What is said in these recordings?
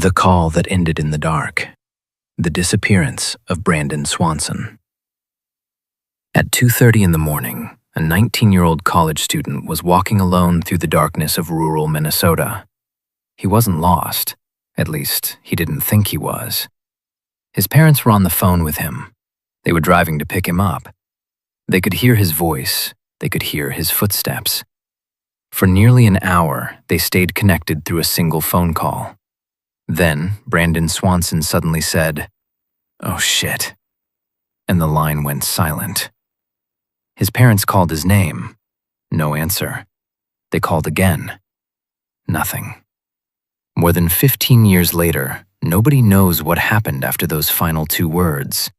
The call that ended in the dark. The disappearance of Brandon Swanson. At 2:30 in the morning, a 19-year-old college student was walking alone through the darkness of rural Minnesota. He wasn't lost. At least, he didn't think he was. His parents were on the phone with him. They were driving to pick him up. They could hear his voice. They could hear his footsteps. For nearly an hour, they stayed connected through a single phone call. Then, Brandon Swanson suddenly said, "Oh shit," and the line went silent. His parents called his name. No answer. They called again. Nothing. More than 15 years later, nobody knows what happened after those final two words.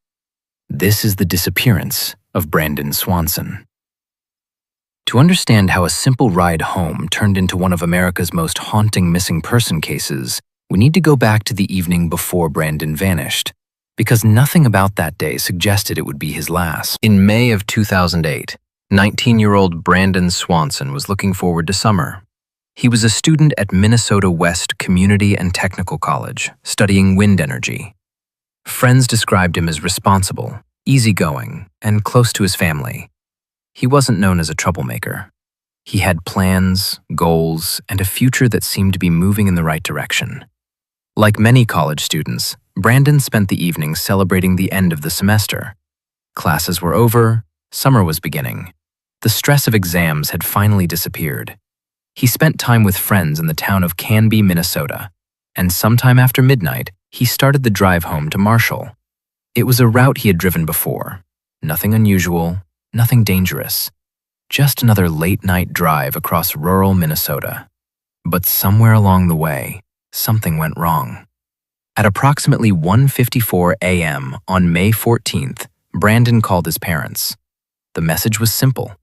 This is the disappearance of Brandon Swanson. To understand how a simple ride home turned into one of America's most haunting missing person cases, we need to go back to the evening before Brandon vanished, because nothing about that day suggested it would be his last. In May of 2008, 19-year-old Brandon Swanson was looking forward to summer. He was a student at Minnesota West Community and Technical College, studying wind energy. Friends described him as responsible, easygoing, and close to his family. He wasn't known as a troublemaker. He had plans, goals, and a future that seemed to be moving in the right direction. Like many college students, Brandon spent the evening celebrating the end of the semester. Classes were over, summer was beginning. The stress of exams had finally disappeared. He spent time with friends in the town of Canby, Minnesota, and sometime after midnight, he started the drive home to Marshall. It was a route he had driven before. Nothing unusual, nothing dangerous. Just another late-night drive across rural Minnesota. But somewhere along the way, something went wrong. At approximately 1:54 a.m. on May 14th, Brandon called his parents. The message was simple.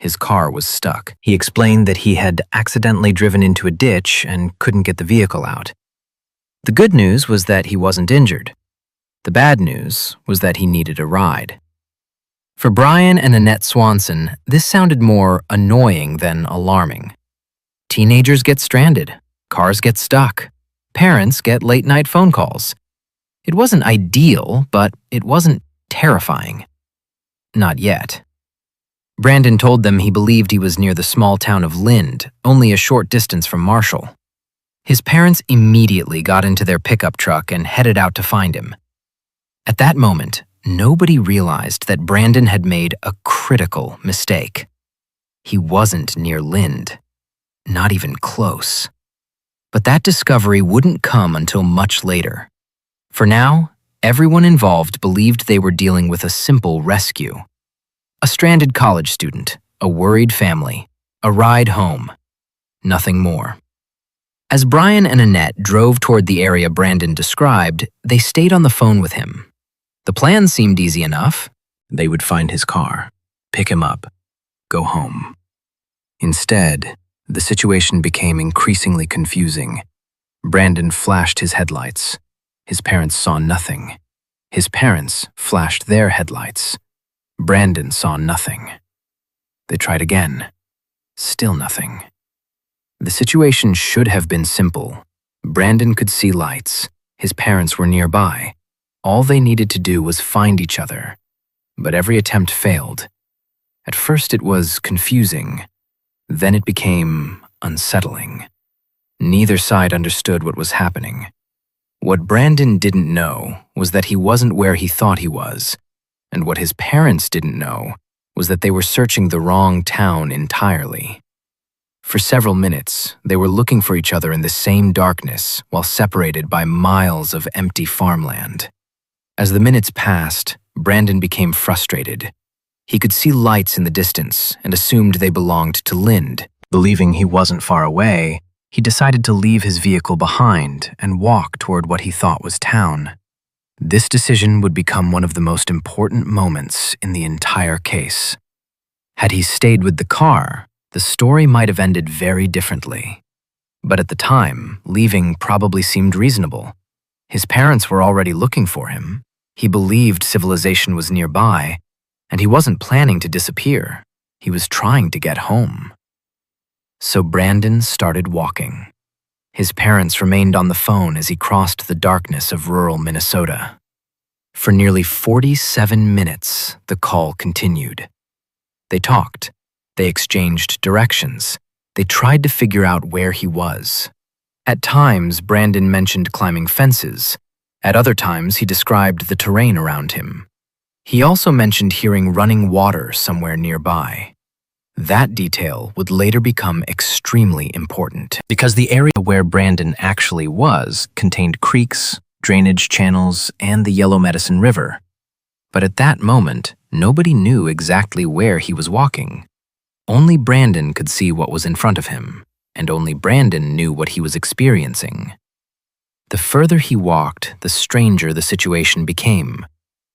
His car was stuck. He explained that he had accidentally driven into a ditch and couldn't get the vehicle out. The good news was that he wasn't injured. The bad news was that he needed a ride. For Brian and Annette Swanson, this sounded more annoying than alarming. Teenagers get stranded. Cars get stuck. Parents get late-night phone calls. It wasn't ideal, but it wasn't terrifying. Not yet. Brandon told them he believed he was near the small town of Lind, only a short distance from Marshall. His parents immediately got into their pickup truck and headed out to find him. At that moment, nobody realized that Brandon had made a critical mistake. He wasn't near Lind. Not even close. But that discovery wouldn't come until much later. For now, everyone involved believed they were dealing with a simple rescue. A stranded college student, a worried family, a ride home. Nothing more. As Brian and Annette drove toward the area Brandon described, they stayed on the phone with him. The plan seemed easy enough. They would find his car, pick him up, go home. Instead, the situation became increasingly confusing. Brandon flashed his headlights. His parents saw nothing. His parents flashed their headlights. Brandon saw nothing. They tried again. Still nothing. The situation should have been simple. Brandon could see lights. His parents were nearby. All they needed to do was find each other. But every attempt failed. At first it was confusing. Then it became unsettling. Neither side understood what was happening. What Brandon didn't know was that he wasn't where he thought he was, and what his parents didn't know was that they were searching the wrong town entirely. For several minutes, they were looking for each other in the same darkness while separated by miles of empty farmland. As the minutes passed, Brandon became frustrated. He could see lights in the distance and assumed they belonged to Lind. Believing he wasn't far away, he decided to leave his vehicle behind and walk toward what he thought was town. This decision would become one of the most important moments in the entire case. Had he stayed with the car, the story might have ended very differently. But at the time, leaving probably seemed reasonable. His parents were already looking for him. He believed civilization was nearby, and he wasn't planning to disappear. He was trying to get home. So Brandon started walking. His parents remained on the phone as he crossed the darkness of rural Minnesota. For nearly 47 minutes, the call continued. They talked. They exchanged directions. They tried to figure out where he was. At times, Brandon mentioned climbing fences. At other times, he described the terrain around him. He also mentioned hearing running water somewhere nearby. That detail would later become extremely important, because the area where Brandon actually was contained creeks, drainage channels, and the Yellow Medicine River. But at that moment, nobody knew exactly where he was walking. Only Brandon could see what was in front of him, and only Brandon knew what he was experiencing. The further he walked, the stranger the situation became.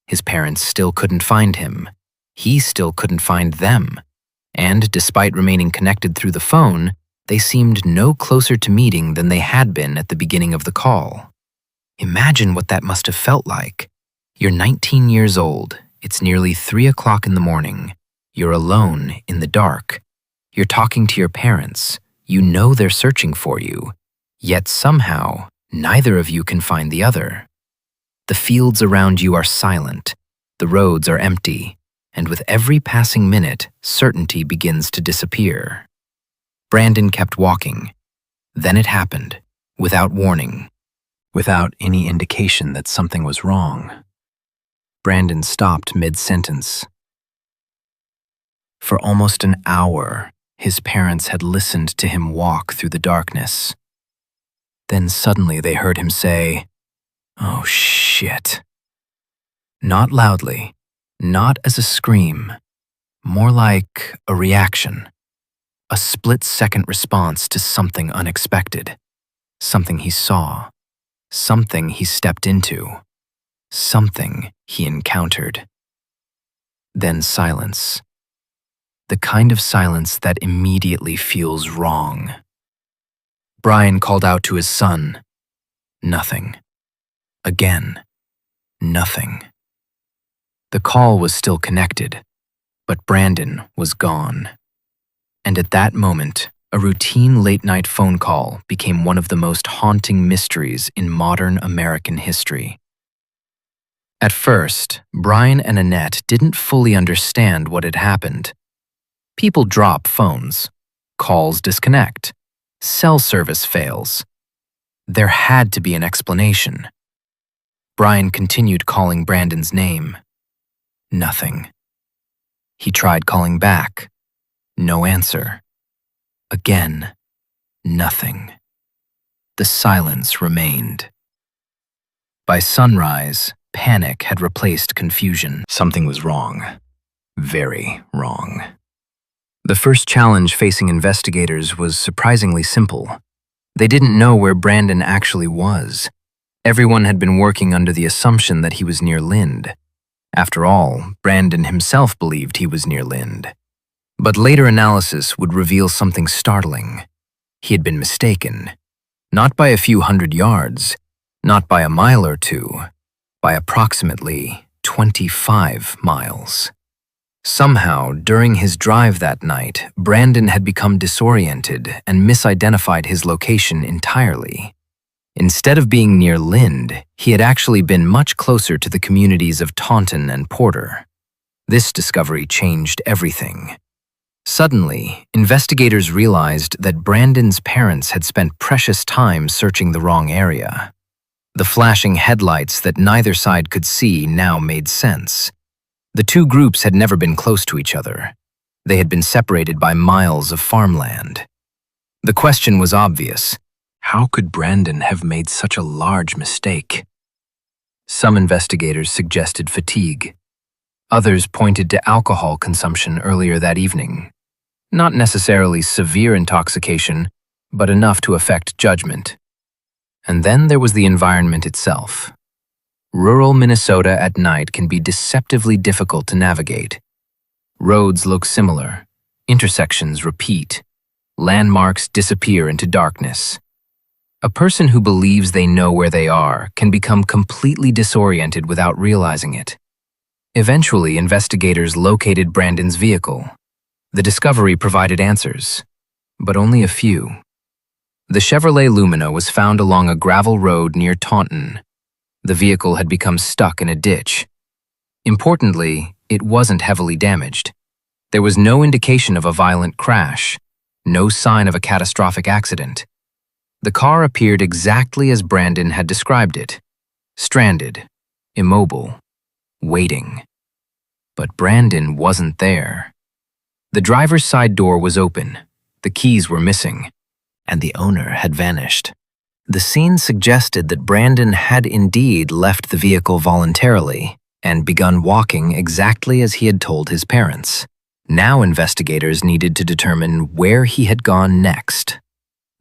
His parents still couldn't find him. He still couldn't find them. And despite remaining connected through the phone, they seemed no closer to meeting than they had been at the beginning of the call. Imagine what that must have felt like. You're 19 years old. It's nearly 3 o'clock in the morning. You're alone in the dark. You're talking to your parents. You know they're searching for you. Yet somehow, neither of you can find the other. The fields around you are silent. The roads are empty. And with every passing minute, certainty begins to disappear. Brandon kept walking. Then it happened, without warning, without any indication that something was wrong. Brandon stopped mid-sentence. For almost an hour, his parents had listened to him walk through the darkness. Then suddenly they heard him say, "Oh, shit." Not loudly. Not as a scream, more like a reaction, a split-second response to something unexpected, something he saw, something he stepped into, something he encountered. Then silence, the kind of silence that immediately feels wrong. Brian called out to his son, "Nothing." Again, nothing. The call was still connected, but Brandon was gone. And at that moment, a routine late-night phone call became one of the most haunting mysteries in modern American history. At first, Brian and Annette didn't fully understand what had happened. People drop phones, calls disconnect, cell service fails. There had to be an explanation. Brian continued calling Brandon's name. Nothing. He tried calling back. No answer. Again, nothing. The silence remained. By sunrise, panic had replaced confusion. Something was wrong. Very wrong. The first challenge facing investigators was surprisingly simple. They didn't know where Brandon actually was. Everyone had been working under the assumption that he was near Lind. After all, Brandon himself believed he was near Lind. But later analysis would reveal something startling. He had been mistaken. Not by a few hundred yards, not by a mile or two, by approximately 25 miles. Somehow, during his drive that night, Brandon had become disoriented and misidentified his location entirely. Instead of being near Lind, he had actually been much closer to the communities of Taunton and Porter. This discovery changed everything. Suddenly, investigators realized that Brandon's parents had spent precious time searching the wrong area. The flashing headlights that neither side could see now made sense. The two groups had never been close to each other. They had been separated by miles of farmland. The question was obvious. How could Brandon have made such a large mistake? Some investigators suggested fatigue. Others pointed to alcohol consumption earlier that evening. Not necessarily severe intoxication, but enough to affect judgment. And then there was the environment itself. Rural Minnesota at night can be deceptively difficult to navigate. Roads look similar. Intersections repeat. Landmarks disappear into darkness. A person who believes they know where they are can become completely disoriented without realizing it. Eventually, investigators located Brandon's vehicle. The discovery provided answers, but only a few. The Chevrolet Lumina was found along a gravel road near Taunton. The vehicle had become stuck in a ditch. Importantly, it wasn't heavily damaged. There was no indication of a violent crash, no sign of a catastrophic accident. The car appeared exactly as Brandon had described it: stranded, immobile, waiting. But Brandon wasn't there. The driver's side door was open, the keys were missing, and the owner had vanished. The scene suggested that Brandon had indeed left the vehicle voluntarily and begun walking exactly as he had told his parents. Now investigators needed to determine where he had gone next.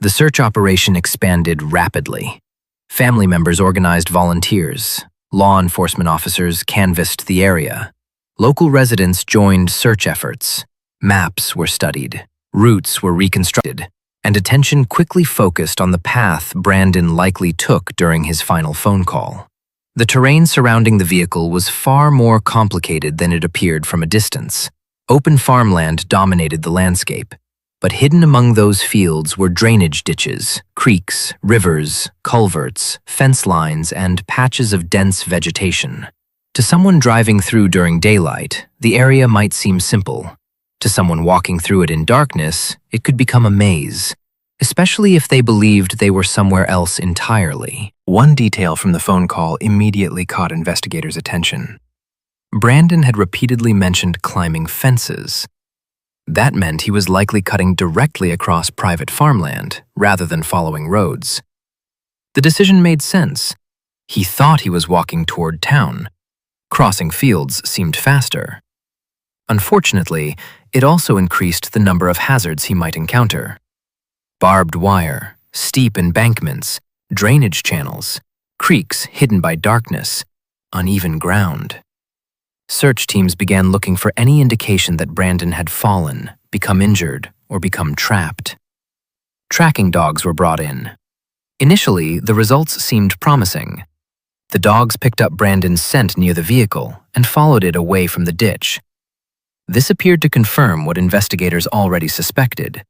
The search operation expanded rapidly. Family members organized volunteers. Law enforcement officers canvassed the area. Local residents joined search efforts. Maps were studied. Routes were reconstructed, and attention quickly focused on the path Brandon likely took during his final phone call. The terrain surrounding the vehicle was far more complicated than it appeared from a distance. Open farmland dominated the landscape, but hidden among those fields were drainage ditches, creeks, rivers, culverts, fence lines, and patches of dense vegetation. To someone driving through during daylight, the area might seem simple. To someone walking through it in darkness, it could become a maze, especially if they believed they were somewhere else entirely. One detail from the phone call immediately caught investigators' attention. Brandon had repeatedly mentioned climbing fences. That meant he was likely cutting directly across private farmland rather than following roads. The decision made sense. He thought he was walking toward town. Crossing fields seemed faster. Unfortunately, it also increased the number of hazards he might encounter. Barbed wire, steep embankments, drainage channels, creeks hidden by darkness, uneven ground. Search teams began looking for any indication that Brandon had fallen, become injured, or become trapped. Tracking dogs were brought in. Initially, the results seemed promising. The dogs picked up Brandon's scent near the vehicle and followed it away from the ditch. This appeared to confirm what investigators already suspected.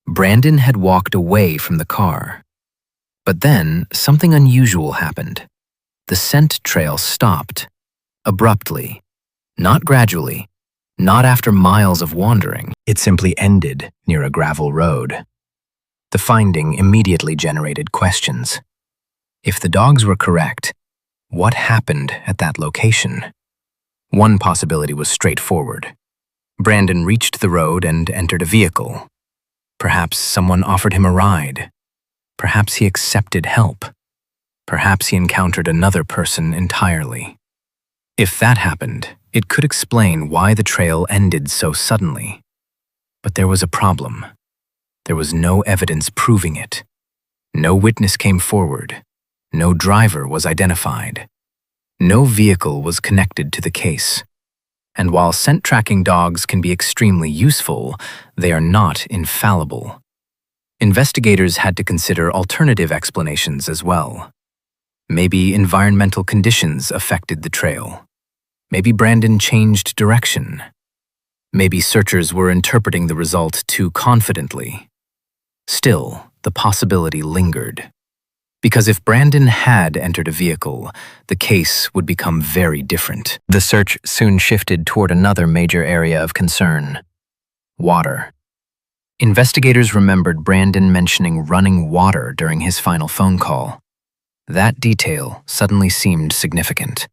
Brandon had walked away from the car. But then, something unusual happened. The scent trail stopped. Abruptly. Not gradually. Not after miles of wandering. It simply ended near a gravel road. The finding immediately generated questions. If the dogs were correct, what happened at that location? One possibility was straightforward. Brandon reached the road and entered a vehicle. Perhaps someone offered him a ride. Perhaps he accepted help. Perhaps he encountered another person entirely. If that happened, it could explain why the trail ended so suddenly. But there was a problem. There was no evidence proving it. No witness came forward. No driver was identified. No vehicle was connected to the case. And while scent tracking dogs can be extremely useful, they are not infallible. Investigators had to consider alternative explanations as well. Maybe environmental conditions affected the trail. Maybe Brandon changed direction. Maybe searchers were interpreting the result too confidently. Still, the possibility lingered. Because if Brandon had entered a vehicle, the case would become very different. The search soon shifted toward another major area of concern: water. Investigators remembered Brandon mentioning running water during his final phone call. That detail suddenly seemed significant.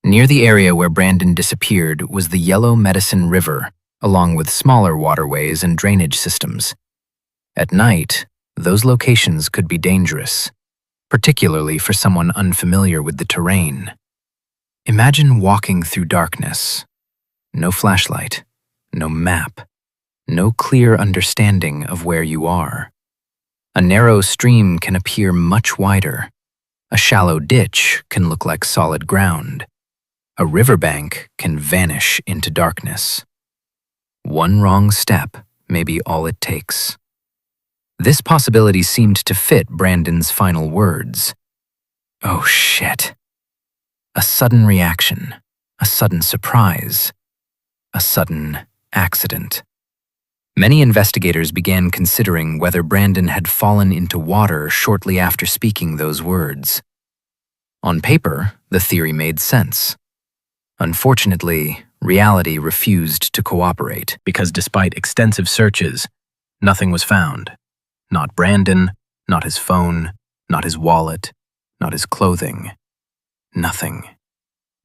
Near the area where Brandon disappeared was the Yellow Medicine River, along with smaller waterways and drainage systems. At night, those locations could be dangerous, particularly for someone unfamiliar with the terrain. Imagine walking through darkness. No flashlight, no map, no clear understanding of where you are. A narrow stream can appear much wider. A shallow ditch can look like solid ground. A riverbank can vanish into darkness. One wrong step may be all it takes. This possibility seemed to fit Brandon's final words. Oh shit. A sudden reaction, a sudden surprise, a sudden accident. Many investigators began considering whether Brandon had fallen into water shortly after speaking those words. On paper, the theory made sense. Unfortunately, reality refused to cooperate because despite extensive searches, nothing was found. Not Brandon, not his phone, not his wallet, not his clothing. Nothing.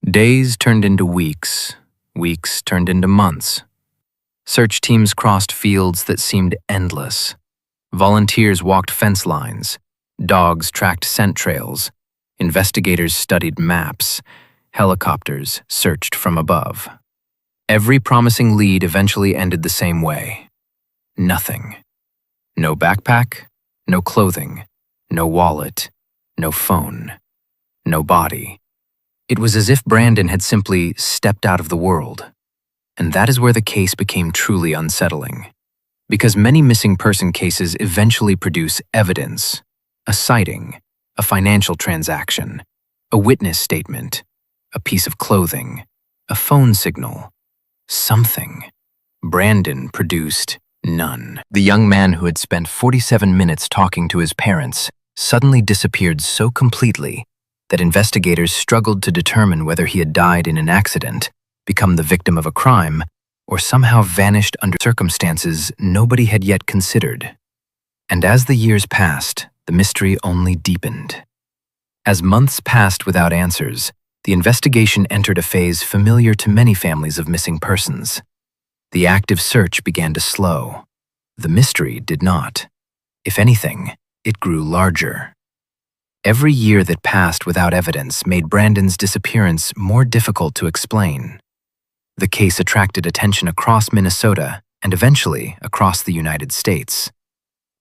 Days turned into weeks, weeks turned into months. Search teams crossed fields that seemed endless. Volunteers walked fence lines. Dogs tracked scent trails. Investigators studied maps. Helicopters searched from above. Every promising lead eventually ended the same way. Nothing. No backpack, no clothing, no wallet, no phone, no body. It was as if Brandon had simply stepped out of the world. And that is where the case became truly unsettling. Because many missing person cases eventually produce evidence, a sighting, a financial transaction, a witness statement, a piece of clothing, a phone signal, something. Brandon produced none. The young man who had spent 47 minutes talking to his parents suddenly disappeared so completely that investigators struggled to determine whether he had died in an accident, become the victim of a crime, or somehow vanished under circumstances nobody had yet considered. And as the years passed, the mystery only deepened. As months passed without answers, the investigation entered a phase familiar to many families of missing persons. The active search began to slow. The mystery did not. If anything, it grew larger. Every year that passed without evidence made Brandon's disappearance more difficult to explain. The case attracted attention across Minnesota and eventually across the United States.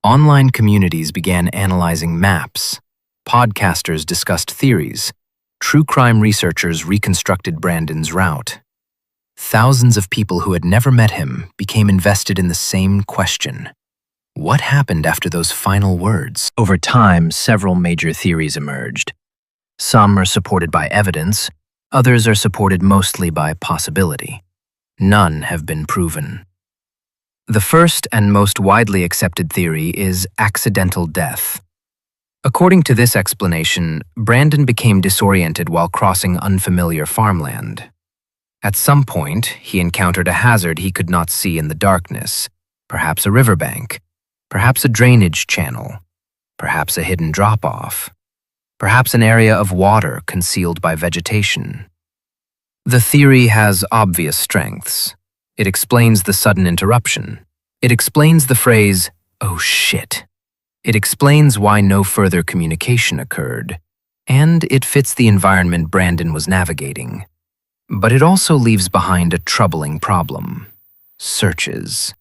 Online communities began analyzing maps. Podcasters discussed theories. True crime researchers reconstructed Brandon's route. Thousands of people who had never met him became invested in the same question. What happened after those final words? Over time, several major theories emerged. Some are supported by evidence, others are supported mostly by possibility. None have been proven. The first and most widely accepted theory is accidental death. According to this explanation, Brandon became disoriented while crossing unfamiliar farmland. At some point, he encountered a hazard he could not see in the darkness, perhaps a riverbank, perhaps a drainage channel, perhaps a hidden drop-off, perhaps an area of water concealed by vegetation. The theory has obvious strengths. It explains the sudden interruption. It explains the phrase, "oh shit." It explains why no further communication occurred. And it fits the environment Brandon was navigating. But it also leaves behind a troubling problem. Searches.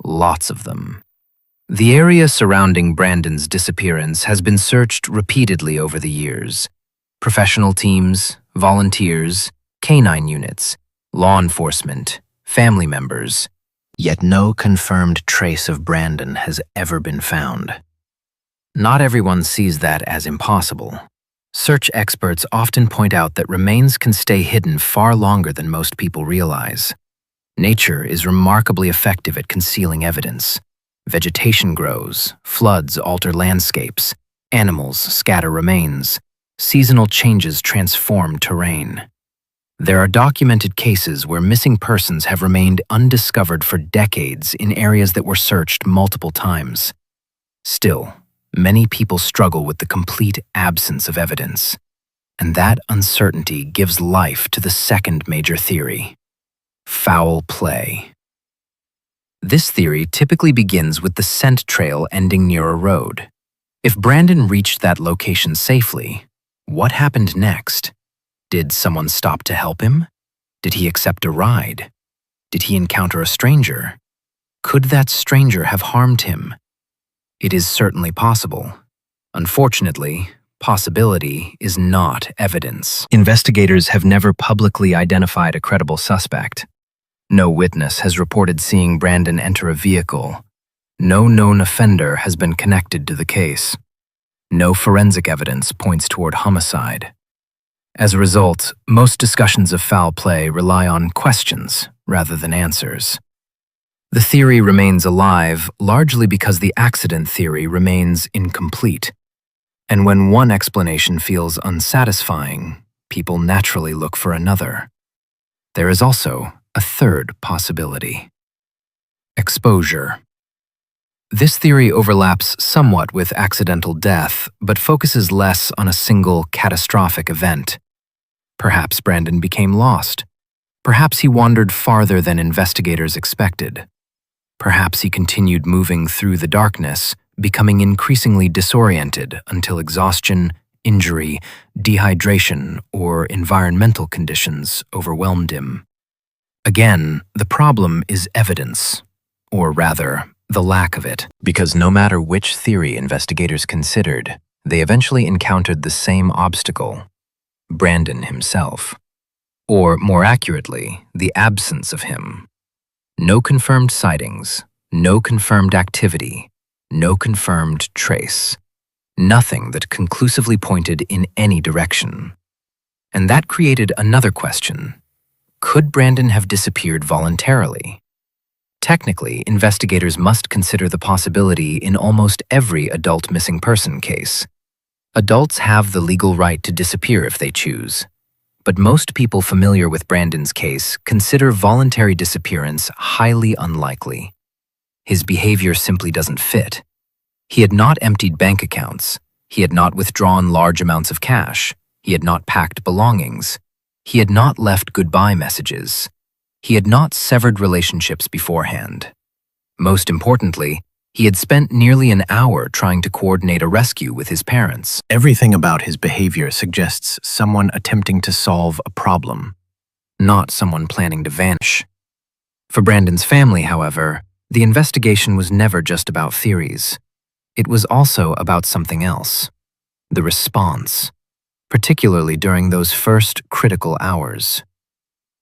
Lots of them. The area surrounding Brandon's disappearance has been searched repeatedly over the years. Professional teams, volunteers, canine units, law enforcement, family members. Yet no confirmed trace of Brandon has ever been found. Not everyone sees that as impossible. Search experts often point out that remains can stay hidden far longer than most people realize. Nature is remarkably effective at concealing evidence. Vegetation grows, floods alter landscapes, animals scatter remains, seasonal changes transform terrain. There are documented cases where missing persons have remained undiscovered for decades in areas that were searched multiple times. Still, many people struggle with the complete absence of evidence, and that uncertainty gives life to the second major theory: foul play. This theory typically begins with the scent trail ending near a road. If Brandon reached that location safely, what happened next? Did someone stop to help him? Did he accept a ride? Did he encounter a stranger? Could that stranger have harmed him? It is certainly possible. Unfortunately, possibility is not evidence. Investigators have never publicly identified a credible suspect. No witness has reported seeing Brandon enter a vehicle. No known offender has been connected to the case. No forensic evidence points toward homicide. As a result, most discussions of foul play rely on questions rather than answers. The theory remains alive largely because the accident theory remains incomplete. And when one explanation feels unsatisfying, people naturally look for another. There is also a third possibility: exposure. This theory overlaps somewhat with accidental death, but focuses less on a single catastrophic event. Perhaps Brandon became lost. Perhaps he wandered farther than investigators expected. Perhaps he continued moving through the darkness, becoming increasingly disoriented until exhaustion, injury, dehydration, or environmental conditions overwhelmed him. Again, the problem is evidence, or rather, the lack of it. Because no matter which theory investigators considered, they eventually encountered the same obstacle: Brandon himself. Or, more accurately, the absence of him. No confirmed sightings, no confirmed activity, no confirmed trace. Nothing that conclusively pointed in any direction. And that created another question. Could Brandon have disappeared voluntarily? Technically, investigators must consider the possibility in almost every adult missing person case. Adults have the legal right to disappear if they choose. But most people familiar with Brandon's case consider voluntary disappearance highly unlikely. His behavior simply doesn't fit. He had not emptied bank accounts. He had not withdrawn large amounts of cash. He had not packed belongings. He had not left goodbye messages. He had not severed relationships beforehand. Most importantly, he had spent nearly an hour trying to coordinate a rescue with his parents. Everything about his behavior suggests someone attempting to solve a problem, not someone planning to vanish. For Brandon's family, however, the investigation was never just about theories. It was also about something else: the response, particularly during those first critical hours.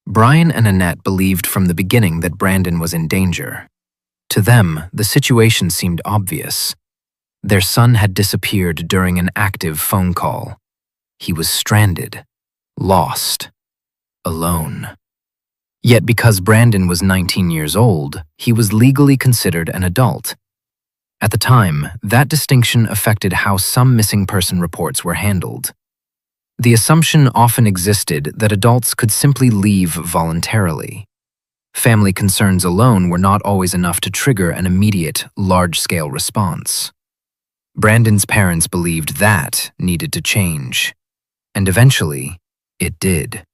Brian and Annette believed from the beginning that Brandon was in danger. To them, the situation seemed obvious. Their son had disappeared during an active phone call. He was stranded, lost, alone. Yet because Brandon was 19 years old, he was legally considered an adult. At the time, that distinction affected how some missing person reports were handled. The assumption often existed that adults could simply leave voluntarily. Family concerns alone were not always enough to trigger an immediate, large-scale response. Brandon's parents believed that needed to change, and eventually, it did.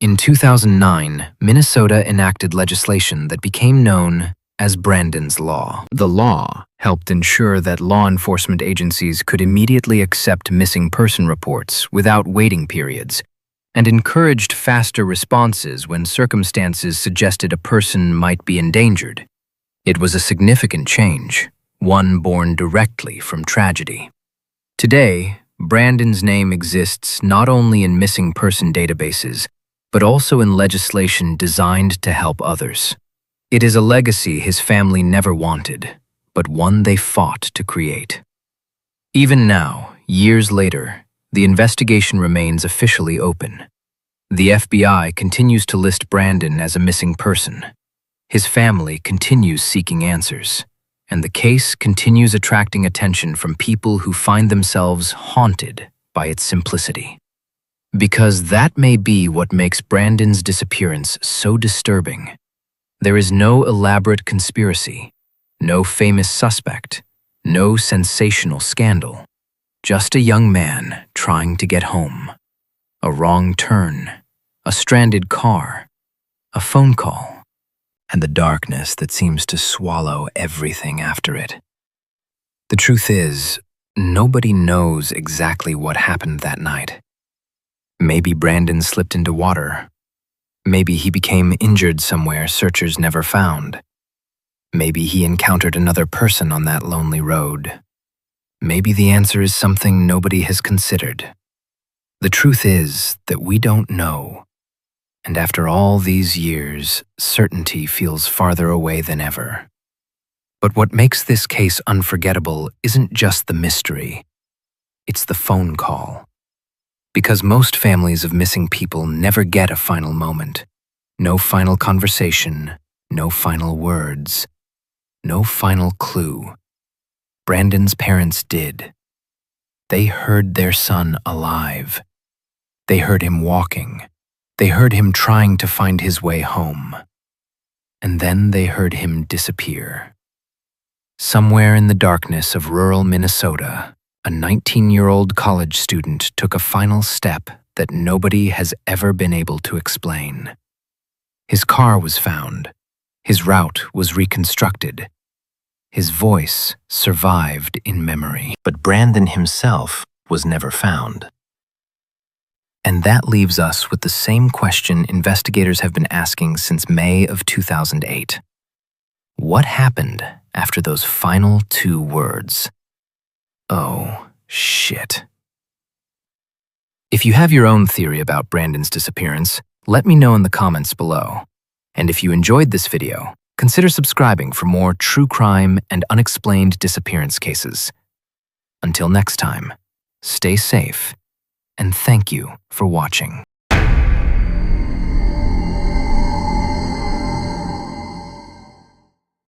In 2009, Minnesota enacted legislation that became known as Brandon's Law. The law helped ensure that law enforcement agencies could immediately accept missing person reports without waiting periods, and encouraged faster responses when circumstances suggested a person might be endangered. It was a significant change, one born directly from tragedy. Today, Brandon's name exists not only in missing person databases, but also in legislation designed to help others. It is a legacy his family never wanted, but one they fought to create. Even now, years later, the investigation remains officially open. The FBI continues to list Brandon as a missing person. His family continues seeking answers, and the case continues attracting attention from people who find themselves haunted by its simplicity. Because that may be what makes Brandon's disappearance so disturbing. There is no elaborate conspiracy, no famous suspect, no sensational scandal. Just a young man trying to get home. A wrong turn, a stranded car, a phone call, and the darkness that seems to swallow everything after it. The truth is, nobody knows exactly what happened that night. Maybe Brandon slipped into water. Maybe he became injured somewhere searchers never found. Maybe he encountered another person on that lonely road. Maybe the answer is something nobody has considered. The truth is that we don't know. And after all these years, certainty feels farther away than ever. But what makes this case unforgettable isn't just the mystery. It's the phone call. Because most families of missing people never get a final moment. No final conversation, No final words. No final clue. Brandon's parents did. They heard their son alive. They heard him walking. They heard him trying to find his way home. And then they heard him disappear. Somewhere in the darkness of rural Minnesota, a 19-year-old college student took a final step that nobody has ever been able to explain. His car was found. His route was reconstructed. His voice survived in memory. But Brandon himself was never found. And that leaves us with the same question investigators have been asking since May of 2008. What happened after those final 2 words? Oh, shit. If you have your own theory about Brandon's disappearance, let me know in the comments below. And if you enjoyed this video, consider subscribing for more true crime and unexplained disappearance cases. Until next time, stay safe, and thank you for watching.